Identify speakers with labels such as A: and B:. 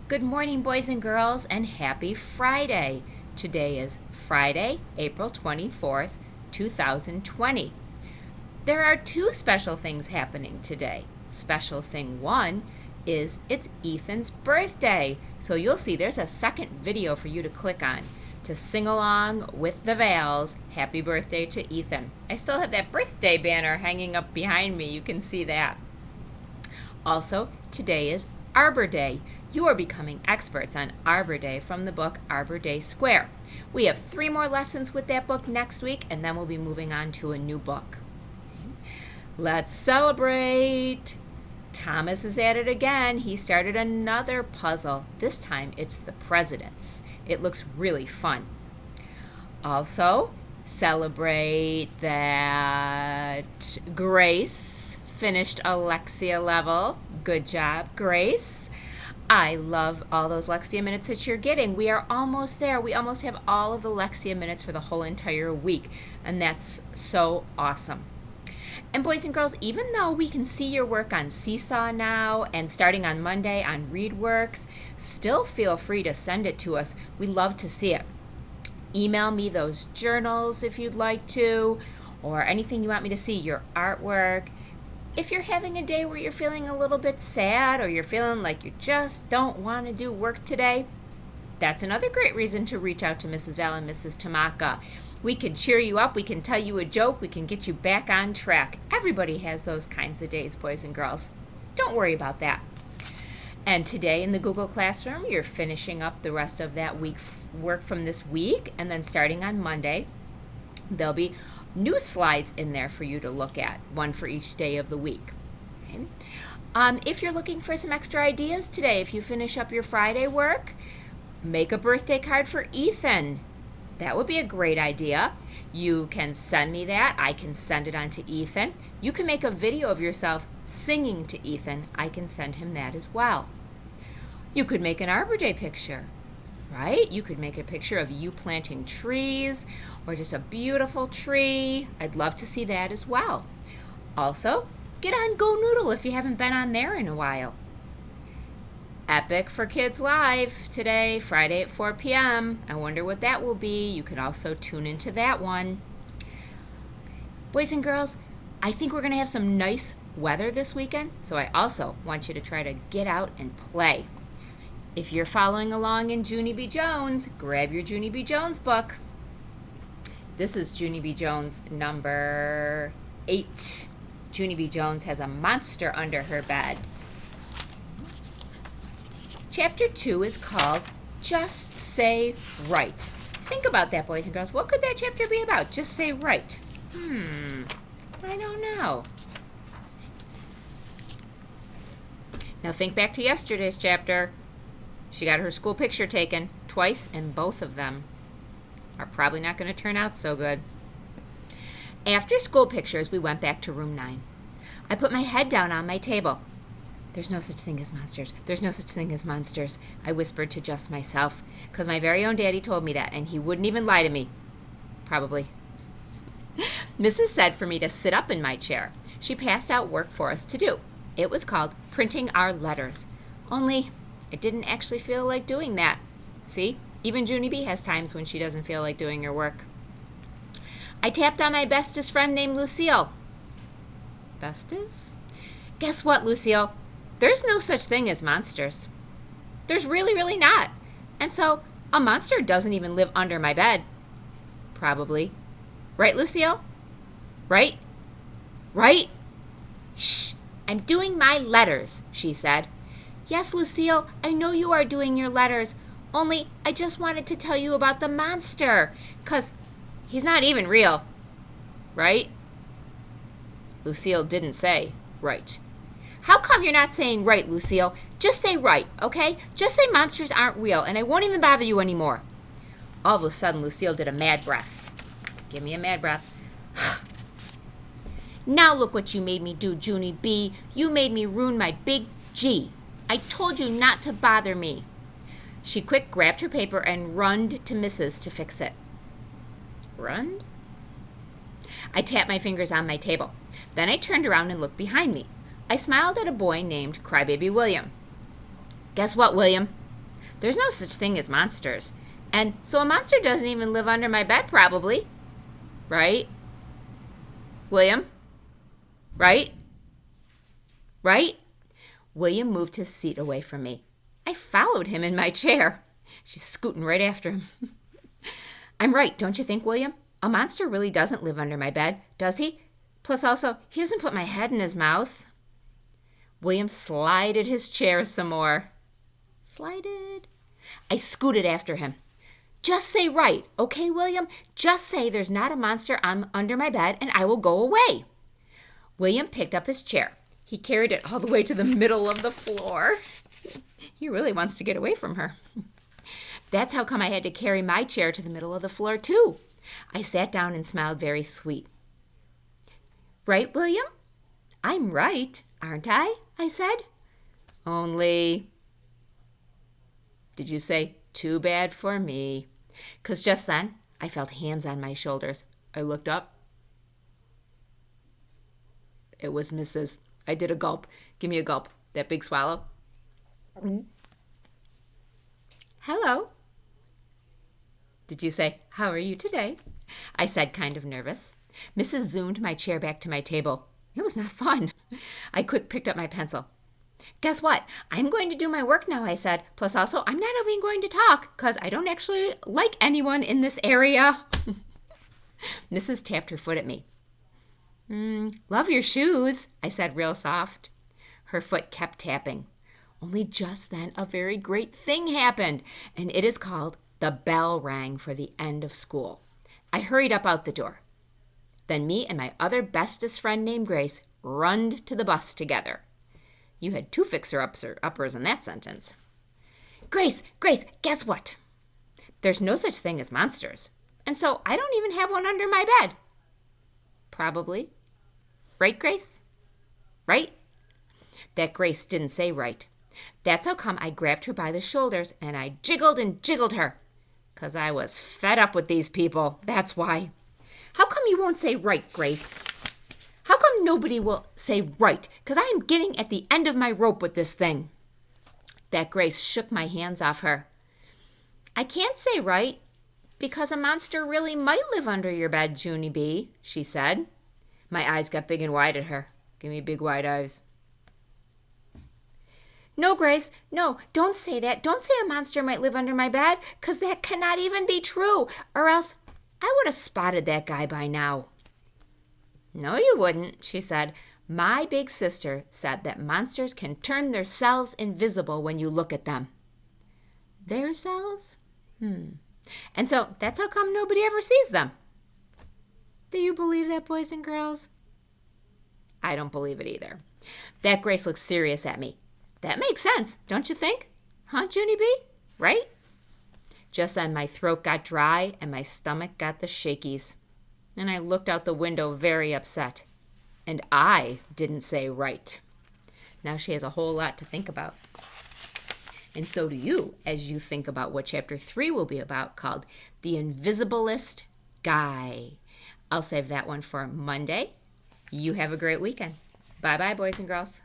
A: Good morning, boys and girls, and happy Friday. Today is Friday, April 24th, 2020. There are two special things happening today. Special thing one is it's Ethan's birthday. So you'll see there's a second video for you to click on to sing along with the Vales. Happy birthday to Ethan. I still have that birthday banner hanging up behind me. You can see that. Also, today is Arbor Day. You are becoming experts on Arbor Day from the book Arbor Day Square. We have 3 more lessons with that book next week, and then we'll be moving on to a new book. Let's celebrate! Thomas is at it again. He started another puzzle. This time it's the presidents. It looks really fun. Also, celebrate that Grace finished a Lexia level. Good job, Grace. I love all those Lexia minutes that you're getting. We are almost there. We almost have all of the Lexia minutes for the whole entire week, and that's so awesome. And boys and girls, even though we can see your work on Seesaw now and starting on Monday on ReadWorks, still feel free to send it to us. We love to see it. Email me those journals if you'd like to, or anything you want me to see, your artwork. If you're having a day where you're feeling a little bit sad or you're feeling like you just don't want to do work today, that's another great reason to reach out to Mrs. Val and Mrs. Tamaka. We can cheer you up, we can tell you a joke, we can get you back on track. Everybody has those kinds of days, boys and girls. Don't worry about that. And today in the Google Classroom, you're finishing up the rest of that week work from this week, and then starting on Monday, there'll be new slides in there for you to look at, one for each day of the week. Okay? If you're looking for some extra ideas today, if you finish up your Friday work, make a birthday card for Ethan. That would be a great idea. You can send me that. I can send it on to Ethan. You can make a video of yourself singing to Ethan. I can send him that as well. You could make an Arbor Day picture, right? You could make a picture of you planting trees or just a beautiful tree. I'd love to see that as well. Also, get on Go Noodle if you haven't been on there in a while. Epic for Kids Live today, Friday at 4 p.m. I wonder what that will be. You can also tune into that one. Boys and girls, I think we're going to have some nice weather this weekend, so I also want you to try to get out and play. If you're following along in Junie B. Jones, grab your Junie B. Jones book. This is Junie B. Jones number 8. Junie B. Jones has a monster under her bed. Chapter 2 is called Just Say Right. Think about that, boys and girls. What could that chapter be about? Just say right. I don't know. Now think back to yesterday's chapter. She got her school picture taken twice, and both of them are probably not going to turn out so good. After school pictures, we went back to room 9. I put my head down on my table. There's no such thing as monsters. There's no such thing as monsters, I whispered to just myself, because my very own daddy told me that, and he wouldn't even lie to me. Probably. Mrs. said for me to sit up in my chair. She passed out work for us to do. It was called Printing Our Letters. Only, I didn't actually feel like doing that. See? Even Junie B has times when she doesn't feel like doing her work. I tapped on my bestest friend named Lucille. Bestest? Guess what, Lucille? There's no such thing as monsters. There's really, really not. And so, a monster doesn't even live under my bed. Probably. Right, Lucille? Right? Right? Shh! I'm doing my letters, she said. Yes, Lucille, I know you are doing your letters. Only, I just wanted to tell you about the monster. 'Cause he's not even real. Right? Lucille didn't say right. How come you're not saying right, Lucille? Just say right, okay? Just say monsters aren't real, and I won't even bother you anymore. All of a sudden, Lucille did a mad breath. Give me a mad breath. Now look what you made me do, Junie B. You made me ruin my big G. I told you not to bother me. She quick grabbed her paper and runned to Mrs. to fix it. Runned? I tapped my fingers on my table. Then I turned around and looked behind me. I smiled at a boy named Crybaby William. Guess what, William? There's no such thing as monsters. And so a monster doesn't even live under my bed, probably. Right? William? Right? Right? William moved his seat away from me. I followed him in my chair. She's scooting right after him. I'm right, don't you think, William? A monster really doesn't live under my bed, does he? Plus also, he doesn't put my head in his mouth. William slided his chair some more. Slided. I scooted after him. Just say right, okay, William? Just say there's not a monster under my bed and I will go away. William picked up his chair. He carried it all the way to the middle of the floor. He really wants to get away from her. That's how come I had to carry my chair to the middle of the floor, too. I sat down and smiled very sweet. Right, William? I'm right, aren't I said. Only, did you say too bad for me? 'Cause just then I felt hands on my shoulders. I looked up. It was Mrs. I did a gulp. Give me a gulp. That big swallow. Hello. Did you say, how are you today? I said, kind of nervous. Mrs. zoomed my chair back to my table. It was not fun. I quick picked up my pencil. Guess what? I'm going to do my work now, I said. Plus also, I'm not even going to talk because I don't actually like anyone in this area. Mrs. tapped her foot at me. Love your shoes, I said real soft. Her foot kept tapping. Only just then a very great thing happened, and it is called the bell rang for the end of school. I hurried up out the door. Then me and my other bestest friend named Grace runned to the bus together. You had two fixer-uppers in that sentence. Grace, guess what? There's no such thing as monsters, and so I don't even have one under my bed. Probably. Right, Grace? Right? That Grace didn't say right. That's how come I grabbed her by the shoulders and I jiggled and jiggled her. 'Cause I was fed up with these people. That's why. How come you won't say right, Grace? How come nobody will say right? 'Cause I am getting at the end of my rope with this thing. That Grace shook my hands off her. I can't say right because a monster really might live under your bed, Junie B., she said. My eyes got big and wide at her. Give me big wide eyes. No, Grace, no, don't say that. Don't say a monster might live under my bed, 'cause that cannot even be true, or else I would have spotted that guy by now. No, you wouldn't, she said. My big sister said that monsters can turn their selves invisible when you look at them. Their selves? And so that's how come nobody ever sees them. Do you believe that, boys and girls? I don't believe it either. That Grace looked serious at me. That makes sense, don't you think? Huh, Junie B? Right? Just then my throat got dry and my stomach got the shakies. And I looked out the window very upset. And I didn't say right. Now she has a whole lot to think about. And so do you, as you think about what Chapter 3 will be about, called The Invisiblest Guy. I'll save that one for Monday. You have a great weekend. Bye-bye, boys and girls.